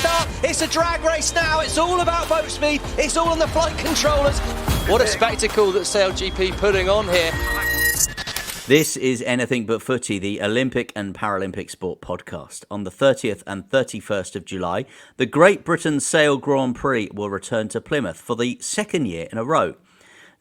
start. It's a drag race now. It's all about boat speed. It's all on the flight controllers. What a spectacle that SailGP putting on here. This is Anything But Footy, the Olympic and Paralympic sport podcast. On the 30th and 31st of July, the Great Britain Sail Grand Prix will return to Plymouth for the second year in a row.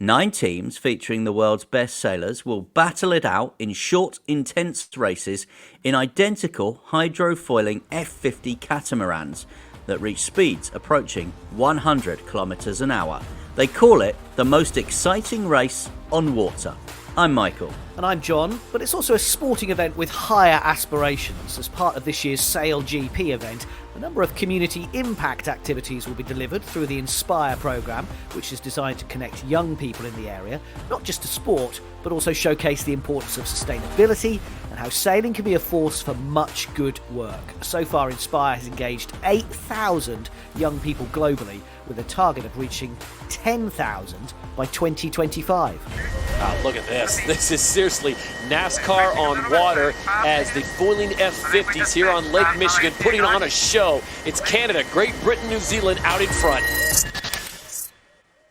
9 teams featuring the world's best sailors will battle it out in short, intense races in identical hydrofoiling F50 catamarans that reach speeds approaching 100 kilometres an hour. They call it the most exciting race on water. I'm Michael. And I'm John, but it's also a sporting event with higher aspirations. As part of this year's SailGP event, a number of community impact activities will be delivered through the Inspire programme, which is designed to connect young people in the area, not just to sport, but also showcase the importance of sustainability and how sailing can be a force for much good work. So far, Inspire has engaged 8,000 young people globally, with a target of reaching 10,000 by 2025. Wow, look at this. This is seriously NASCAR on water as the foiling F50s here on Lake Michigan putting on a show. It's Canada, Great Britain, New Zealand out in front.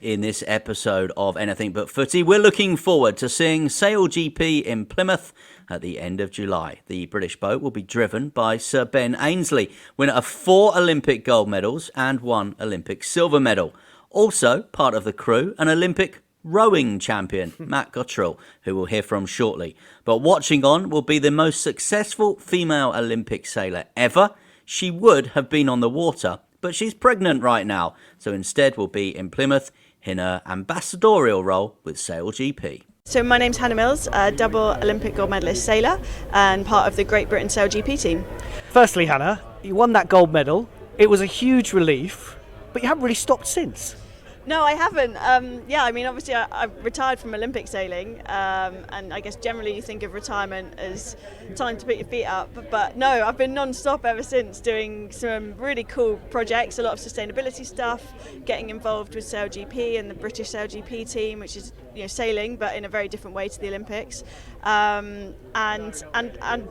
In this episode of Anything But Footy, we're looking forward to seeing SailGP in Plymouth at the end of July. The British boat will be driven by Sir Ben Ainslie, winner of 4 Olympic gold medals and 1 Olympic silver medal. Also part of the crew, an Olympic rowing champion, Matt Gottrell, who we'll hear from shortly. But watching on will be the most successful female Olympic sailor ever. She would have been on the water, but she's pregnant right now, so instead will be in Plymouth in her ambassadorial role with SailGP. So my name's Hannah Mills, a double Olympic gold medalist sailor and part of the Great Britain SailGP team. Firstly, Hannah, you won that gold medal. It was a huge relief, but you haven't really stopped since. No, I haven't. Obviously I've retired from Olympic sailing, and I guess generally you think of retirement as time to put your feet up. But no, I've been non-stop ever since, doing some really cool projects, a lot of sustainability stuff, getting involved with SailGP and the British SailGP team, which is sailing, but in a very different way to the Olympics, and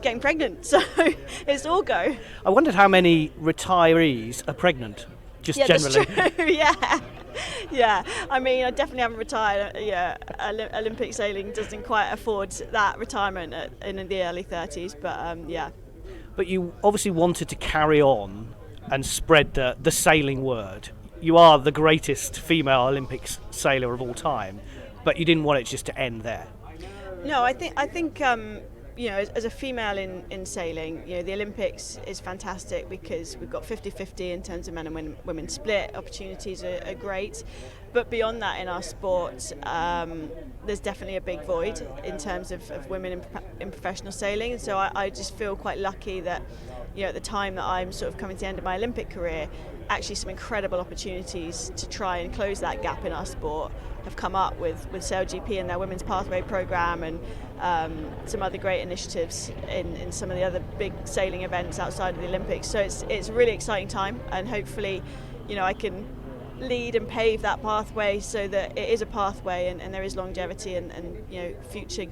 getting pregnant. So it's all go. I wondered how many retirees are pregnant, just generally. That's true. Yeah, I mean, I definitely haven't retired. Olympic sailing doesn't quite afford that retirement in the early 30s, but yeah. But you obviously wanted to carry on and spread the sailing word. You are the greatest female Olympic sailor of all time, but you didn't want it just to end there. No, I think as a female in sailing, the Olympics is fantastic because we've got 50-50 in terms of men and women split. Opportunities are great. But beyond that in our sport, there's definitely a big void in terms of women in professional sailing. And so I just feel quite lucky that, at the time that I'm sort of coming to the end of my Olympic career, actually some incredible opportunities to try and close that gap in our sport have come up with SailGP and their Women's Pathway programme and some other great initiatives in some of the other big sailing events outside of the Olympics. So it's a really exciting time, and hopefully, I can lead and pave that pathway so that it is a pathway and there is longevity and future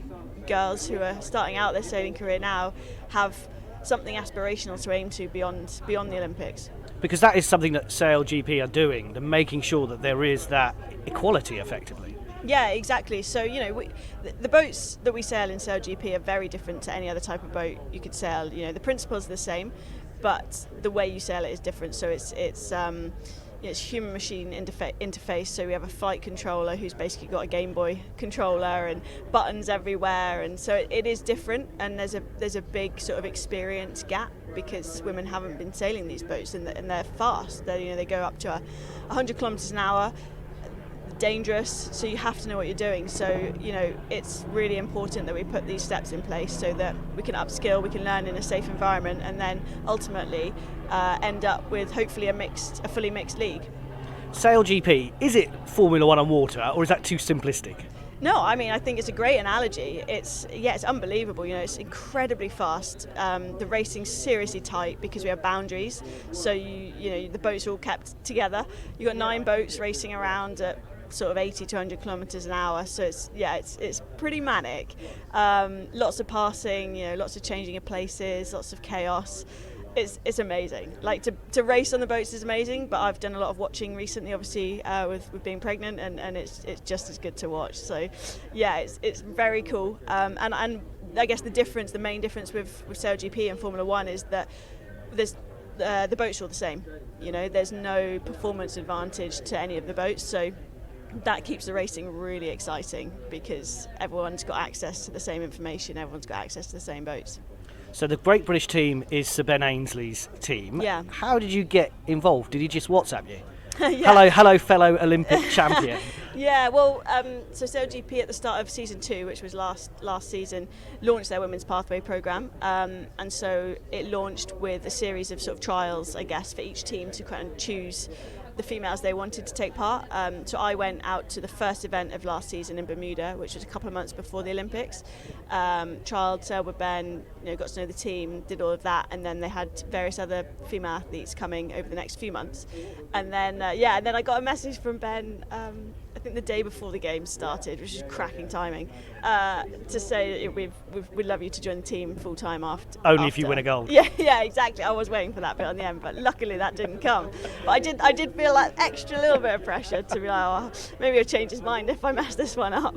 girls who are starting out their sailing career now have something aspirational to aim to beyond the Olympics. Because that is something that SailGP are doing, they're making sure that there is that equality effectively. Yeah, exactly. So, the boats that we sail in SailGP are very different to any other type of boat you could sail. The principles are the same, but the way you sail it is different. So it's human-machine interface. So we have a flight controller who's basically got a Game Boy controller and buttons everywhere, and so it is different. And there's a big sort of experience gap because women haven't been sailing these boats, and they're fast. They go up to 100 kilometres an hour. Dangerous, so you have to know what you're doing. So it's really important that we put these steps in place so that we can upskill, we can learn in a safe environment, and then ultimately end up with hopefully a fully mixed league. SailGP, is it Formula One on water, or is that too simplistic? No, I mean, I think it's a great analogy. It's unbelievable. It's incredibly fast. The racing's seriously tight because we have boundaries. So the boats are all kept together. You've got 9 boats racing around at sort of 80 to 100 kilometres an hour. So it's pretty manic. Lots of passing, lots of changing of places, lots of chaos. It's amazing. Like to race on the boats is amazing, but I've done a lot of watching recently, obviously with being pregnant, and it's just as good to watch. So yeah, it's very cool. And I guess the main difference with SailGP and Formula One is that there's the boats are all the same. You know, there's no performance advantage to any of the boats, so that keeps the racing really exciting because everyone's got access to the same information, everyone's got access to the same boats. So the Great British team is Sir Ben Ainslie's team. Yeah. How did you get involved? Did he just WhatsApp you? Yeah. Hello, fellow Olympic champion. Yeah, well, so SailGP at the start of season 2, which was last season, launched their Women's Pathway programme, and so it launched with a series of sort of trials, I guess, for each team to kind of choose the females they wanted to take part. So I went out to the first event of last season in Bermuda, which was a couple of months before the Olympics. Trialled, sailed with Ben, got to know the team, did all of that, and then they had various other female athletes coming over the next few months. And then and then I got a message from Ben, I think the day before the games started, which is cracking timing, to say that we'd love you to join the team full time after. Only if you win a gold. Yeah, exactly. I was waiting for that bit on the end, but luckily that didn't come. But I did feel that extra little bit of pressure to be like, oh, maybe he'll change his mind if I mess this one up.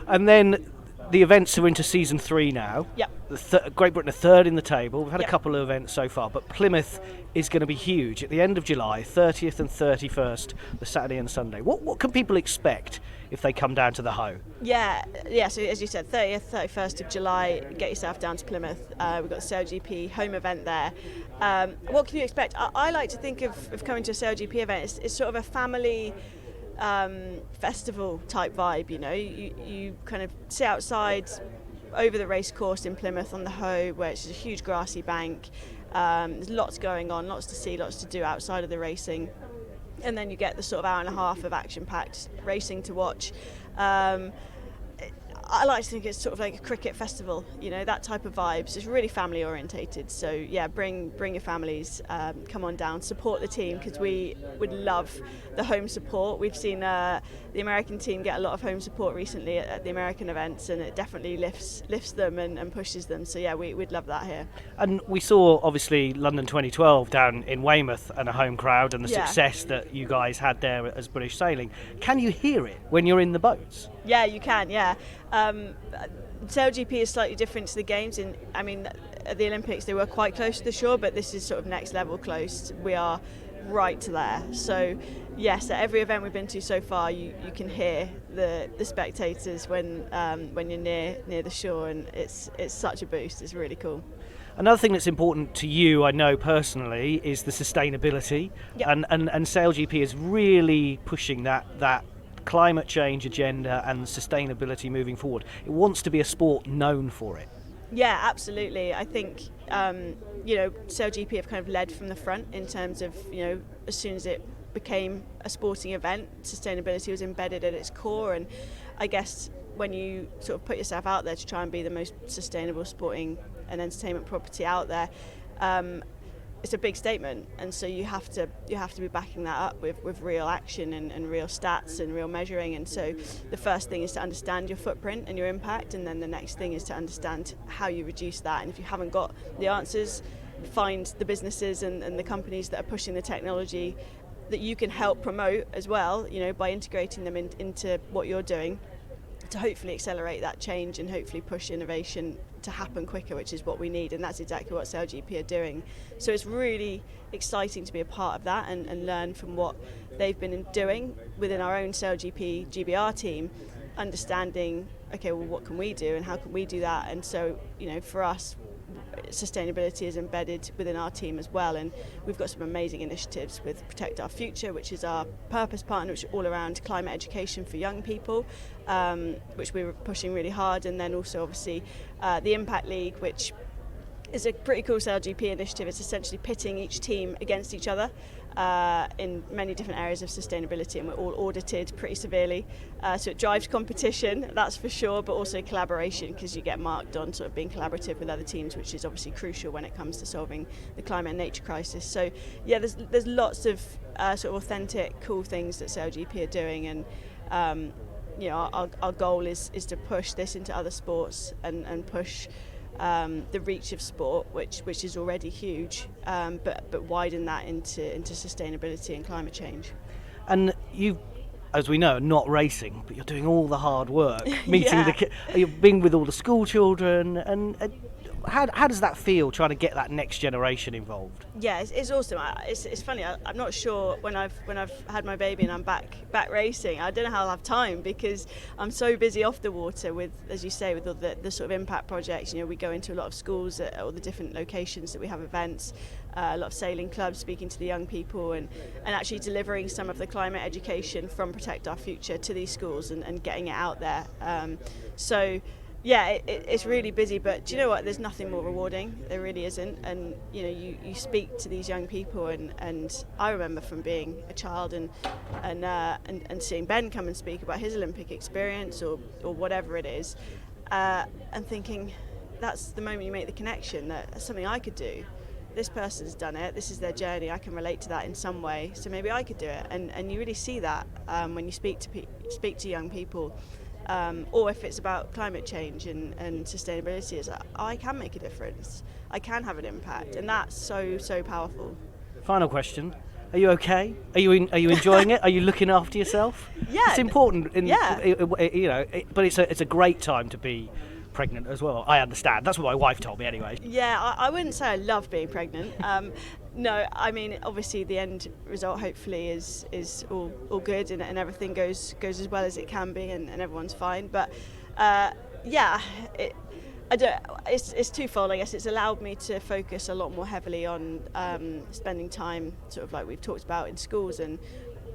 And then the events are into season 3 now. Yep. Great Britain are third in the table. We've had Yep. a couple of events so far, but Plymouth is going to be huge at the end of July, 30th and 31st, the Saturday and Sunday. What can people expect if they come down to the Hoe? Yeah. So as you said, 30th, 31st of July, get yourself down to Plymouth. We've got the SailGP home event there. What can you expect? I like to think of coming to a SailGP event. It's sort of a family festival type vibe. You kind of sit outside over the race course in Plymouth on the Hoe, where it's a huge grassy bank. There's lots going on, lots to see, lots to do outside of the racing, and then you get the sort of hour and a half of action-packed racing to watch. I like to think it's sort of like a cricket festival, that type of vibes. It's really family orientated. So yeah, bring your families, come on down, support the team, because we would love the home support. We've seen the American team get a lot of home support recently at the American events, and it definitely lifts them and pushes them. So yeah, we'd love that here. And we saw obviously London 2012 down in Weymouth and a home crowd and the success that you guys had there as British Sailing. Can you hear it when you're in the boats? Yeah, you can, yeah. SailGP is slightly different to the games. At the Olympics they were quite close to the shore, but this is sort of next level close. We are right there. So yes, at every event we've been to so far, you can hear the spectators when you're near the shore, and it's such a boost. It's really cool. Another thing that's important to you, I know personally, is the sustainability. Yep. And SailGP is really pushing that climate change agenda and sustainability moving forward. It wants to be a sport known for it. Yeah, absolutely. I think SailGP have kind of led from the front in terms of as soon as it became a sporting event, sustainability was embedded at its core. And I guess when you sort of put yourself out there to try and be the most sustainable sporting and entertainment property out there, it's a big statement, and so you have to be backing that up with real action and real stats and real measuring. And so the first thing is to understand your footprint and your impact, and then the next thing is to understand how you reduce that. And if you haven't got the answers, find the businesses and the companies that are pushing the technology that you can help promote as well, by integrating them into what you're doing, to hopefully accelerate that change and hopefully push innovation to happen quicker, which is what we need. And that's exactly what SailGP are doing. So it's really exciting to be a part of that and learn from what they've been doing within our own SailGP GBR team, understanding, okay, well, what can we do and how can we do that? And so, for us, sustainability is embedded within our team as well, and we've got some amazing initiatives with Protect Our Future, which is our purpose partner, which is all around climate education for young people, which we're pushing really hard. And then also obviously the Impact League, which is a pretty cool SailGP initiative. It's essentially pitting each team against each other in many different areas of sustainability, and we're all audited pretty severely. So it drives competition, that's for sure, but also collaboration, because you get marked on sort of being collaborative with other teams, which is obviously crucial when it comes to solving the climate and nature crisis. So yeah, there's lots of sort of authentic, cool things that SailGP are doing, and our goal is to push this into other sports and push the reach of sport, which is already huge, but widen that into sustainability and climate change. And you, as we know, are not racing, but you're doing all the hard work, meeting you're being with all the school children, and how does that feel, trying to get that next generation involved? Yeah, it's awesome. It's funny. I'm not sure when I've had my baby and I'm back racing. I don't know how I'll have time because I'm so busy off the water with, as you say, with all the sort of impact projects. You know, we go into a lot of schools at all the different locations that we have events. A lot of sailing clubs, speaking to the young people and actually delivering some of the climate education from Protect Our Future to these schools and getting it out there. So yeah, it's really busy, but do you know what? There's nothing more rewarding. There really isn't. And you know, you speak to these young people, and I remember from being a child and seeing Ben come and speak about his Olympic experience or whatever it is, and thinking that's the moment you make the connection that that's something I could do. This person's done it. This is their journey. I can relate to that in some way. So maybe I could do it. And you really see that when you speak to young people. Or if it's about climate change and sustainability, it's like, I can make a difference. I can have an impact, and that's so powerful. Final question: are you okay? Are you enjoying it? Are you looking after yourself? Yeah, it's important. Yeah. But it's a great time to be pregnant as well. I understand. That's what my wife told me anyway. Yeah, I wouldn't say I love being pregnant. No, I mean, obviously the end result hopefully is all good and everything goes as well as it can be and everyone's fine. But yeah, it's twofold, I guess. It's allowed me to focus a lot more heavily on spending time, sort of like we've talked about, in schools and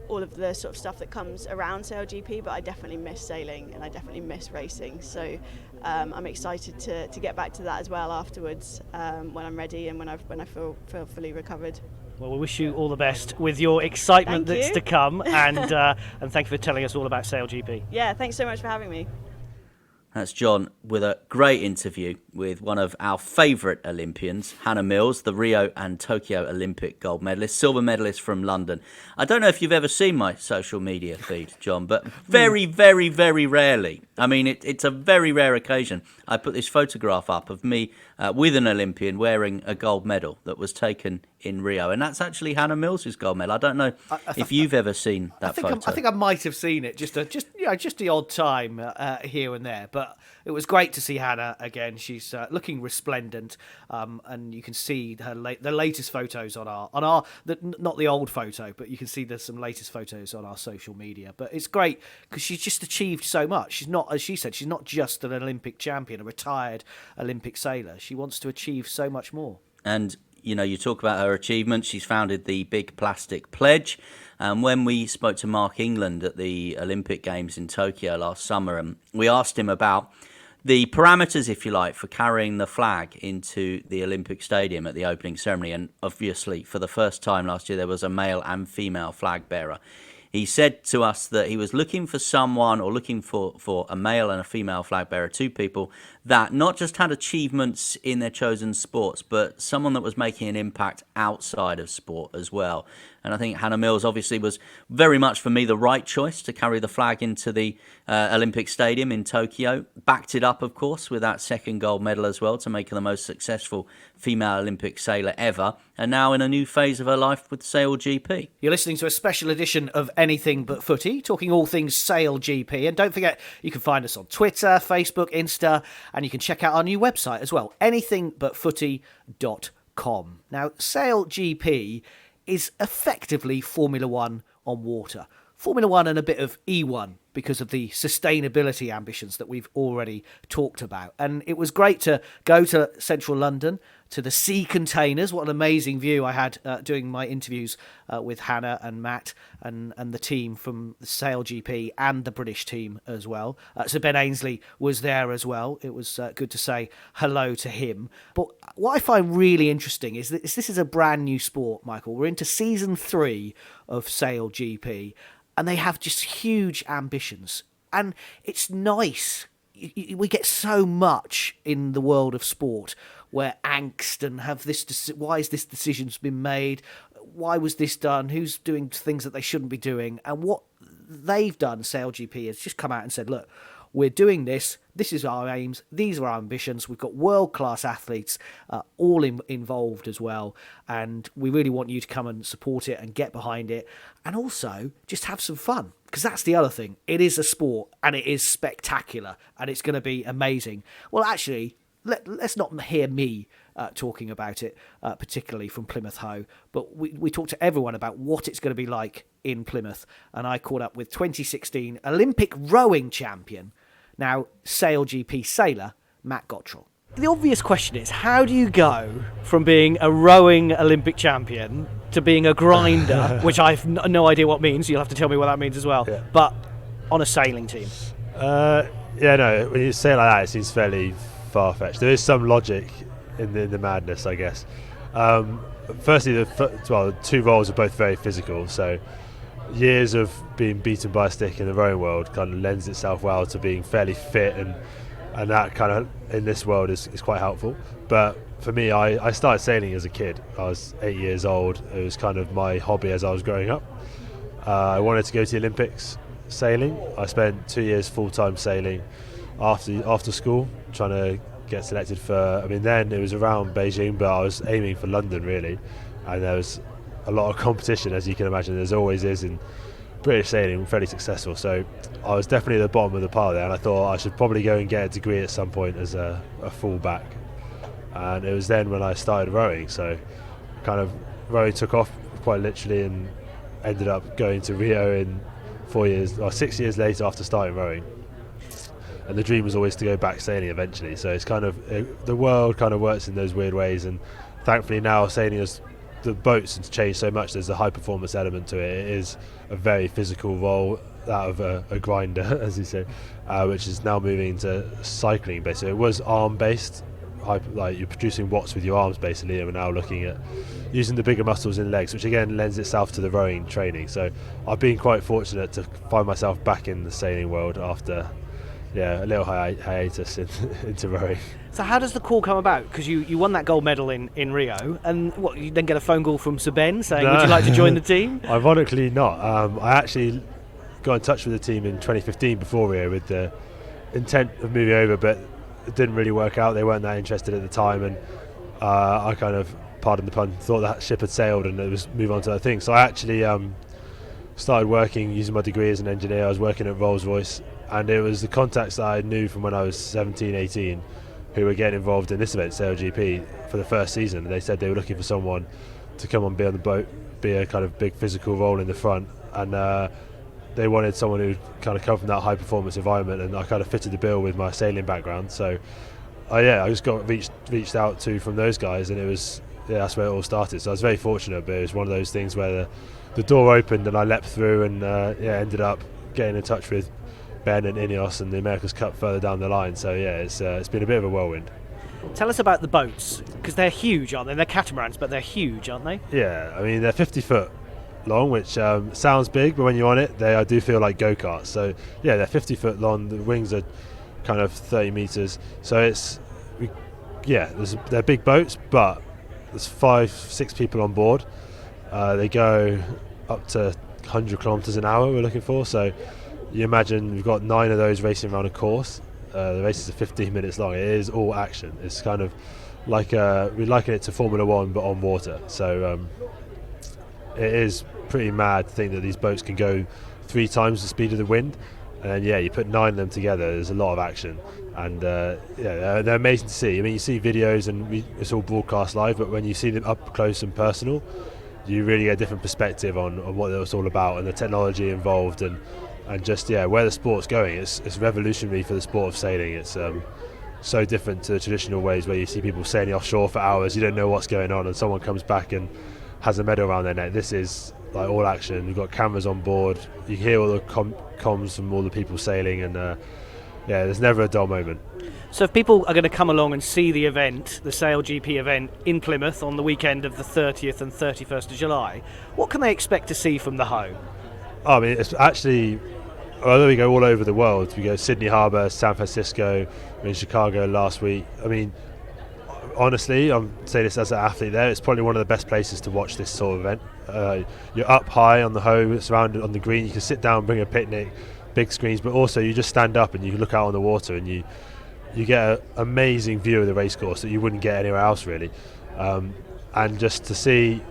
all of the sort of stuff that comes around SailGP, but I definitely miss sailing and I definitely miss racing. So I'm excited to get back to that as well afterwards when I'm ready and when I feel fully recovered. Well, we wish you all the best with your excitement Thank that's you. to come, and thank you for telling us all about SailGP. Yeah, thanks so much for having me. That's John with a great interview with one of our favourite Olympians, Hannah Mills, the Rio and Tokyo Olympic gold medalist, silver medalist from London. I don't know if you've ever seen my social media feed, John, but very, very, very rarely. I mean, it's a very rare occasion. I put this photograph up of me with an Olympian wearing a gold medal that was taken in Rio, and that's actually Hannah Mills' gold medal. I don't know if you've ever seen that photo. I think I might have seen it, just the odd time here and there. But it was great to see Hannah again. She's looking resplendent, and you can see the latest photos on our not the old photo, but you can see there's some latest photos on our social media. But it's great because she's just achieved so much. She's not, as she said, she's not just an Olympic champion, a retired Olympic sailor. She wants to achieve so much more. And you know, you talk about her achievements. She's founded the Big Plastic Pledge. When we spoke to Mark England at the Olympic Games in Tokyo last summer, and we asked him about the parameters, if you like, for carrying the flag into the Olympic Stadium at the opening ceremony. And obviously, for the first time last year, there was a male and female flag bearer. He said to us that he was looking for someone, or looking for a male and a female flag bearer, two people that not just had achievements in their chosen sports, but someone that was making an impact outside of sport as well. And I think Hannah Mills obviously was very much, for me, the right choice to carry the flag into the Olympic Stadium in Tokyo. Backed it up, of course, with that second gold medal as well, to make her the most successful female Olympic sailor ever. And now in a new phase of her life with SailGP. You're listening to a special edition of Anything But Footy, talking all things SailGP. And don't forget, you can find us on Twitter, Facebook, Insta, and you can check out our new website as well, anythingbutfooty.com. Now, SailGP is effectively Formula One on water. Formula One and a bit of E1 because of the sustainability ambitions that we've already talked about. And it was great to go to central London, to the sea containers. What an amazing view I had doing my interviews with Hannah and Matt and the team from the SailGP and the British team as well. Sir Ben Ainslie was there as well. It was good to say hello to him. But what I find really interesting is that this is a brand new sport, Michael. We're into season 3 of SailGP, and they have just huge ambitions. And it's nice. We get so much in the world of sport where angst and have this, why has this decision's been made? Why was this done? Who's doing things that they shouldn't be doing? And what they've done, SailGP, has just come out and said, look, we're doing this. This is our aims. These are our ambitions. We've got world-class athletes all involved as well. And we really want you to come and support it and get behind it. And also just have some fun. Because that's the other thing. It is a sport and it is spectacular. And it's going to be amazing. Well, actually, let's not hear me talking about it, particularly from Plymouth Hoe. But we talked to everyone about what it's going to be like in Plymouth. And I caught up with 2016 Olympic rowing champion, now SailGP sailor, Matt Gottrell. The obvious question is, how do you go from being a rowing Olympic champion to being a grinder, which I've no idea what means, you'll have to tell me what that means as well, but on a sailing team? When you say it like that, it seems fairly far-fetched. There is some logic in the madness, I guess. Firstly, the two roles are both very physical, so years of being beaten by a stick in the rowing world kind of lends itself well to being fairly fit, and that kind of in this world is quite helpful. But for me, I started sailing as a kid. I was 8 years old. It was kind of my hobby as I was growing up. I wanted to go to the Olympics sailing. I spent 2 years full-time sailing after school, trying to get selected for, then it was around Beijing, but I was aiming for London really, and there was a lot of competition, as you can imagine. There's always is in British sailing, fairly successful, so I was definitely at the bottom of the pile there, and I thought I should probably go and get a degree at some point as a full-back. And it was then when I started rowing, so kind of rowing took off quite literally, and ended up going to Rio in 6 years later after starting rowing. And the dream was always to go back sailing eventually, so it's kind of the world kind of works in those weird ways. And thankfully now sailing is, the boats have changed so much, there's a high performance element to it. It is a very physical role, that of a grinder, as you say, which is now moving into cycling basically. It was arm based, like you're producing watts with your arms basically, and we're now looking at using the bigger muscles in legs, which again lends itself to the rowing training. So I've been quite fortunate to find myself back in the sailing world after a little hiatus into rowing. So how does the call come about? Because you won that gold medal in Rio, and what, you then get a phone call from Sir Ben saying, would you like to join the team? Ironically not. I actually got in touch with the team in 2015 before Rio with the intent of moving over, but it didn't really work out. They weren't that interested at the time, and I kind of, pardon the pun, thought that ship had sailed and it was move on to other things. So I actually started working, using my degree as an engineer. I was working at Rolls-Royce, and it was the contacts that I knew from when I was 17, 18 who were getting involved in this event, SailGP, for the first season. They said they were looking for someone to come and be on the boat, be a kind of big physical role in the front, and they wanted someone who kind of come from that high performance environment, and I kind of fitted the bill with my sailing background. So I just got reached out to from those guys, and it was that's where it all started. So I was very fortunate, but it was one of those things where the door opened and I leapt through, and ended up getting in touch with Ben and Ineos and the America's Cup further down the line. So it's been a bit of a whirlwind. Tell us about the boats, because they're huge, aren't they? They're catamarans, but they're huge, aren't they? Yeah, they're 50 foot long, which sounds big, but when you're on it, I do feel like go-karts. So they're 50 foot long. The wings are kind of 30 meters. So they're big boats, but there's 5-6 people on board. They go up to 100 kilometers an hour we're looking for. So you imagine we've got 9 of those racing around a course. The races are 15 minutes long. It is all action. It's kind of like we liken it to Formula 1 but on water. So it is pretty mad to think that these boats can go 3 times the speed of the wind, and then you put 9 of them together. There's a lot of action, and they're amazing to see. You see videos and it's all broadcast live, but when you see them up close and personal, you really get a different perspective on what it's all about and the technology involved, and just where the sport's going. It's revolutionary for the sport of sailing. It's so different to the traditional ways where you see people sailing offshore for hours, you don't know what's going on, and someone comes back and has a medal around their neck. This is like all action. You've got cameras on board, you can hear all the comms from all the people sailing, and there's never a dull moment. So if people are going to come along and see the event, the SailGP event in Plymouth on the weekend of the 30th and 31st of July, what can they expect to see from the Hoe? It's actually, although we go all over the world, we go Sydney Harbour, San Francisco, we're in Chicago last week. Honestly, I'm saying this as an athlete there, it's probably one of the best places to watch this sort of event. You're up high on the Hoe, surrounded on the green, you can sit down, bring a picnic, big screens, but also you just stand up and you look out on the water and you get an amazing view of the racecourse that you wouldn't get anywhere else really. And just to see,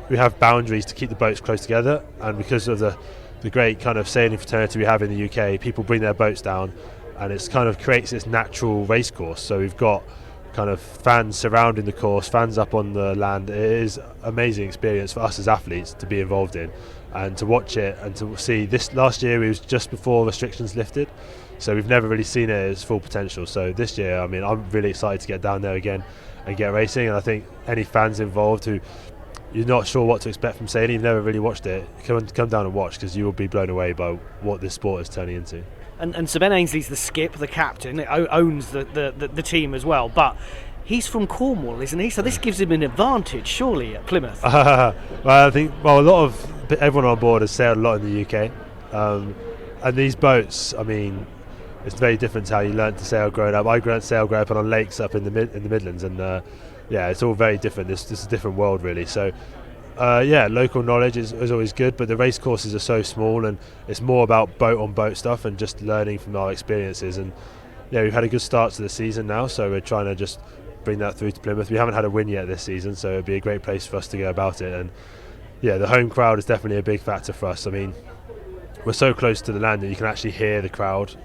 we have boundaries to keep the boats close together, and because of the great kind of sailing fraternity we have in the UK, people bring their boats down and it's kind of creates this natural racecourse. So we've got kind of fans surrounding the course, fans up on the land. It is an amazing experience for us as athletes to be involved in and to watch it and to see. This last year it was just before restrictions lifted, so we've never really seen it at its full potential. So this year, I mean, I'm really excited to get down there again and get racing, and I think any fans involved who you're not sure what to expect from sailing, you've never really watched it, come down and watch, because you will be blown away by what this sport is turning into. And Sir Ben Ainslie's the skip, the captain, owns the team as well, but he's from Cornwall, isn't he? So this gives him an advantage, surely, at Plymouth. Well, I think everyone on board has sailed a lot in the UK, and these boats, I mean, it's very different to how you learnt to sail growing up. I learnt to sail growing up on lakes up in the Midlands, and it's all very different. This is a different world, really. So. Local knowledge is always good, but the race courses are so small and it's more about boat-on-boat stuff and just learning from our experiences. And we've had a good start to the season now, so we're trying to just bring that through to Plymouth. We haven't had a win yet this season, so it'd be a great place for us to go about it. And the home crowd is definitely a big factor for us. I mean, we're so close to the land that you can actually hear the crowd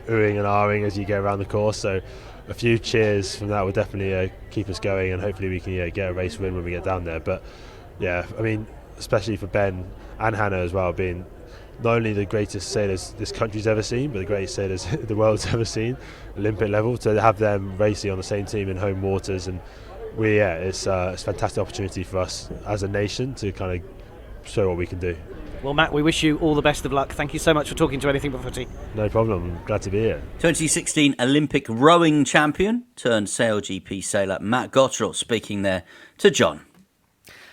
oohing and ahhing as you go around the course, so a few cheers from that will definitely keep us going, and hopefully we can get a race win when we get down there. But I mean, especially for Ben and Hannah as well, being not only the greatest sailors this country's ever seen, but the greatest sailors the world's ever seen, Olympic level, to have them racing on the same team in home waters, and it's a fantastic opportunity for us as a nation to kind of show what we can do. Well, Matt, we wish you all the best of luck. Thank you so much for talking to Anything But Footy. No problem. I'm glad to be here. 2016 Olympic rowing champion turned SailGP sailor Matt Gottrell speaking there to John.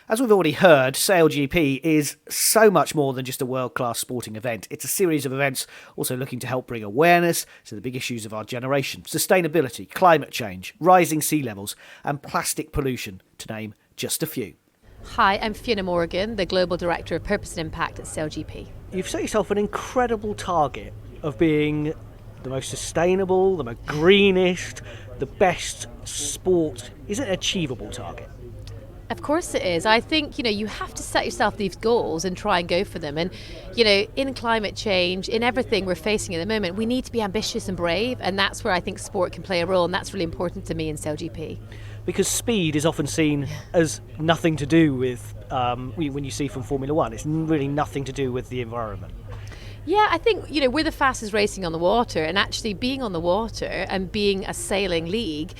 As we've already heard, SailGP is so much more than just a world-class sporting event. It's a series of events also looking to help bring awareness to the big issues of our generation: sustainability, climate change, rising sea levels, and plastic pollution, to name just a few. Hi, I'm Fiona Morgan, the Global Director of Purpose and Impact at SailGP. You've set yourself an incredible target of being the most sustainable, the most greenest, the best sport. Is it an achievable target? Of course it is. I think, you have to set yourself these goals and try and go for them. And, in climate change, in everything we're facing at the moment, we need to be ambitious and brave. And that's where I think sport can play a role. And that's really important to me in SailGP. Because speed is often seen as nothing to do with, when you see from Formula One, it's really nothing to do with the environment. Yeah, I think, we're the fastest racing on the water. And actually being on the water and being a sailing league,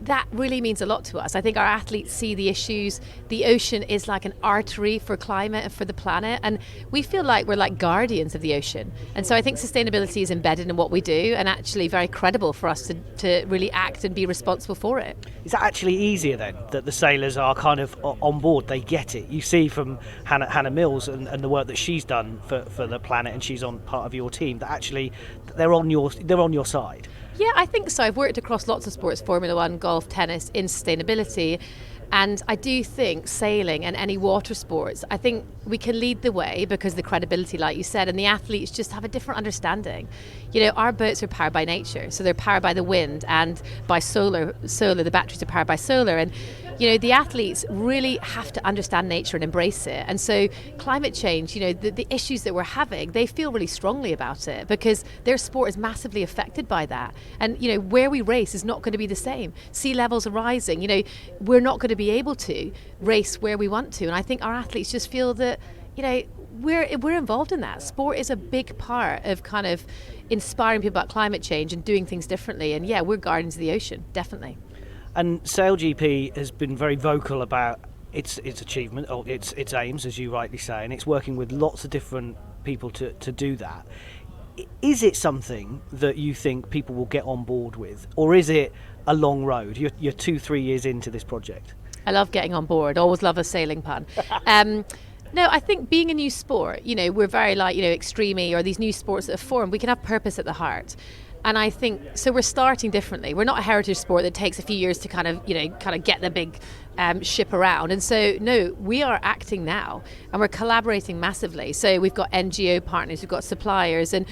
that really means a lot to us. I think our athletes see the issues. The ocean is like an artery for climate and for the planet, and we feel like we're like guardians of the ocean. And so I think sustainability is embedded in what we do, and actually very credible for us to really act and be responsible for it. Is that actually easier then, that the sailors are kind of on board, they get it? You see from Hannah Mills and the work that she's done for the planet, and she's on part of your team, that actually they're on your side. Yeah, I think so. I've worked across lots of sports, Formula One, golf, tennis, in sustainability. And I do think sailing and any water sports, I think we can lead the way because of the credibility, like you said, and the athletes just have a different understanding. Our boats are powered by nature, so they're powered by the wind and by solar. The batteries are powered by solar. And, the athletes really have to understand nature and embrace it. And so climate change, the issues that we're having, they feel really strongly about it because their sport is massively affected by that. And, where we race is not going to be the same. Sea levels are rising. We're not going to be able to race where we want to. And I think our athletes just feel that, we're involved in that. Sport is a big part of kind of inspiring people about climate change and doing things differently. And we're guardians of the ocean, definitely. And SailGP has been very vocal about its achievement, or its aims, as you rightly say, and it's working with lots of different people to do that. Is it something that you think people will get on board with, or is it a long road? You're 2-3 years into this project. I love getting on board. Always love a sailing pun. No, I think being a new sport, we're very like, Extreme or these new sports that have formed, we can have purpose at the heart. And I think, so we're starting differently. We're not a heritage sport that takes a few years to kind of get the big ship around. And so, no, we are acting now and we're collaborating massively. So we've got NGO partners, we've got suppliers, and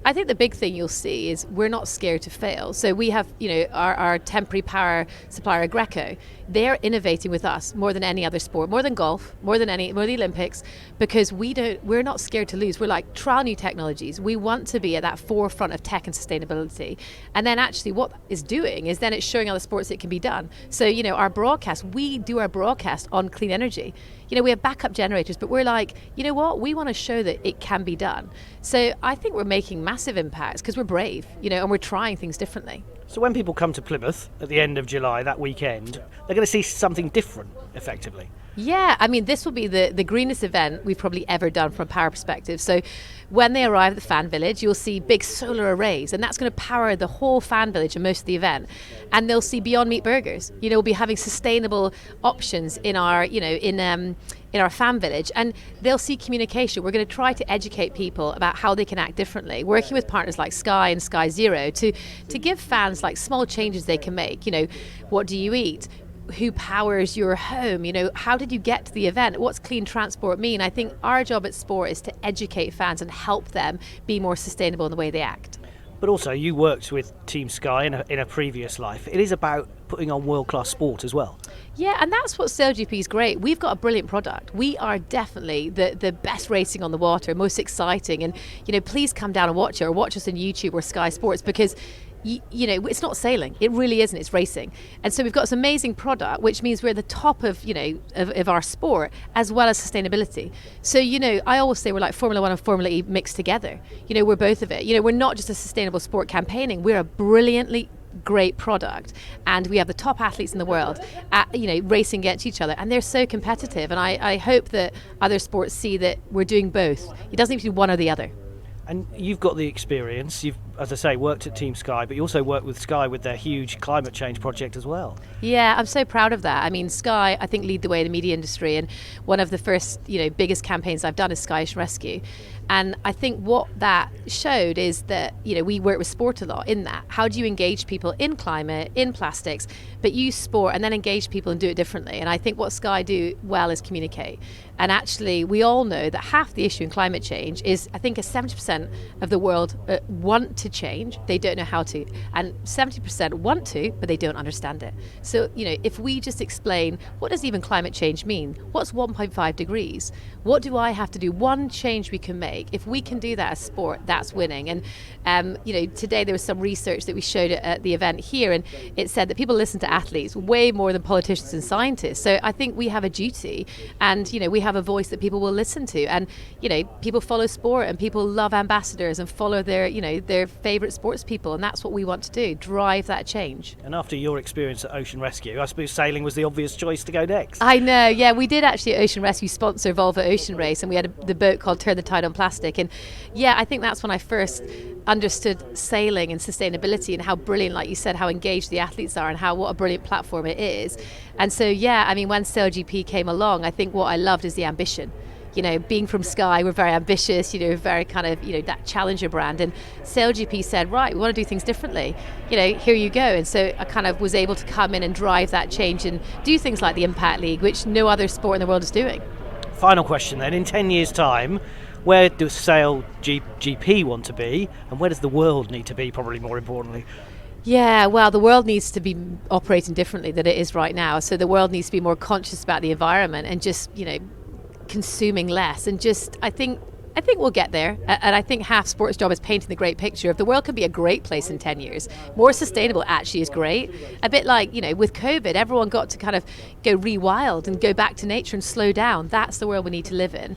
I think the big thing you'll see is we're not scared to fail. So we have, our temporary power supplier, Greco. They're innovating with us more than any other sport, more than golf, more than the Olympics, because we're not scared to lose. We're like, trial new technologies. We want to be at that forefront of tech and sustainability. And then actually what it's doing is then it's showing other sports it can be done. So, our broadcast, we do our broadcast on clean energy. We have backup generators, but we're like, you know what? We want to show that it can be done. So I think we're making massive impacts because we're brave, and we're trying things differently. So when people come to Plymouth at the end of July, that weekend, they're going to see something different, effectively. Yeah, I mean, this will be the greenest event we've probably ever done from a power perspective. So when they arrive at the fan village, you'll see big solar arrays, and that's going to power the whole fan village and most of the event. And they'll see Beyond Meat burgers. We'll be having sustainable options in our, in our fan village, and they'll see communication. We're going to try to educate people about how they can act differently, working with partners like Sky and Sky Zero to give fans like small changes they can make. What do you eat? Who powers your home? How did you get to the event? What's clean transport mean? I think our job at sport is to educate fans and help them be more sustainable in the way they act. But also, you worked with Team Sky in a previous life. It is about putting on world-class sport as well. Yeah, and that's what SailGP is great. We've got a brilliant product. We are definitely the best racing on the water, most exciting. And, please come down and watch it, or watch us on YouTube or Sky Sports, because it's not sailing. It really isn't. It's racing. And so we've got this amazing product, which means we're at the top of, of our sport, as well as sustainability. So, I always say we're like Formula One and Formula E mixed together. We're both of it. We're not just a sustainable sport campaigning. We're a brilliantly great product, and we have the top athletes in the world racing against each other, and they're so competitive. And I hope that other sports see that we're doing both. It doesn't need to be one or the other. And you've got the experience. You've, as I say, worked at Team Sky, but you also worked with Sky with their huge climate change project as well. Yeah, I'm so proud of that. I mean, Sky, I think, lead the way in the media industry, and one of the first, biggest campaigns I've done is Sky Ocean Rescue. And I think what that showed is that, we work with sport a lot in that. How do you engage people in climate, in plastics, but use sport and then engage people and do it differently? And I think what Sky do well is communicate. And actually, we all know that half the issue in climate change is, I think, 70% of the world want to change. They don't know how to. And 70% want to, but they don't understand it. So, if we just explain, what does even climate change mean? What's 1.5 degrees? What do I have to do? One change we can make. If we can do that as sport, that's winning. And, today there was some research that we showed at the event here, and it said that people listen to athletes way more than politicians and scientists. So I think we have a duty, and, we have a voice that people will listen to. And, people follow sport, and people love ambassadors and follow their, their favourite sports people. And that's what we want to do, drive that change. And after your experience at Ocean Rescue, I suppose sailing was the obvious choice to go next. I know, yeah. We did actually at Ocean Rescue sponsor Volvo Ocean Race, and we had the boat called Turn the Tide on Plastic. And yeah, I think that's when I first understood sailing and sustainability, and how brilliant, like you said, how engaged the athletes are, and what a brilliant platform it is. And so, yeah, I mean, when SailGP came along, I think what I loved is the ambition. Being from Sky, we're very ambitious, very kind of, that challenger brand. And SailGP said, right, we want to do things differently. Here you go. And so I kind of was able to come in and drive that change and do things like the Impact League, which no other sport in the world is doing. Final question then, in 10 years' time, where does SailGP want to be, and where does the world need to be, probably more importantly? Yeah, well, the world needs to be operating differently than it is right now. So the world needs to be more conscious about the environment and just, consuming less. And just, I think we'll get there. And I think half sports' job is painting the great picture. If the world can be a great place in 10 years, more sustainable actually is great. A bit like, with COVID, everyone got to kind of go re-wild and go back to nature and slow down. That's the world we need to live in.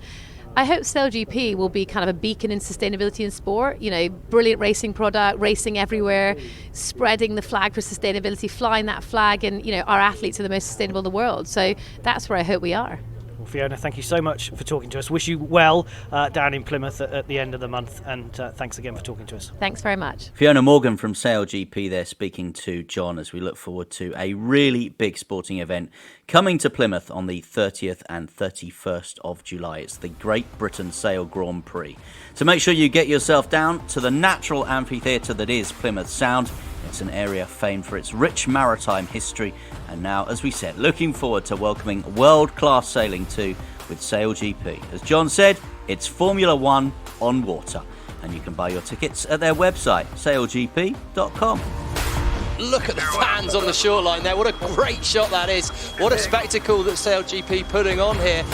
I hope SailGP will be kind of a beacon in sustainability in sport, brilliant racing product, racing everywhere, spreading the flag for sustainability, flying that flag, and, our athletes are the most sustainable in the world. So that's where I hope we are. Well, Fiona, thank you so much for talking to us. Wish you well down in Plymouth at the end of the month, and thanks again for talking to us. Thanks very much. Fiona Morgan from SailGP there speaking to John as we look forward to a really big sporting event coming to Plymouth on the 30th and 31st of July. It's the Great Britain Sail Grand Prix. So make sure you get yourself down to the natural amphitheatre that is Plymouth Sound. It's an area famed for its rich maritime history, and now, as we said, looking forward to welcoming world-class sailing too with SailGP. As John said, it's Formula One on water, and you can buy your tickets at their website, sailgp.com. Look at the fans on the shoreline there. What a great shot that is. What a spectacle that SailGP putting on here.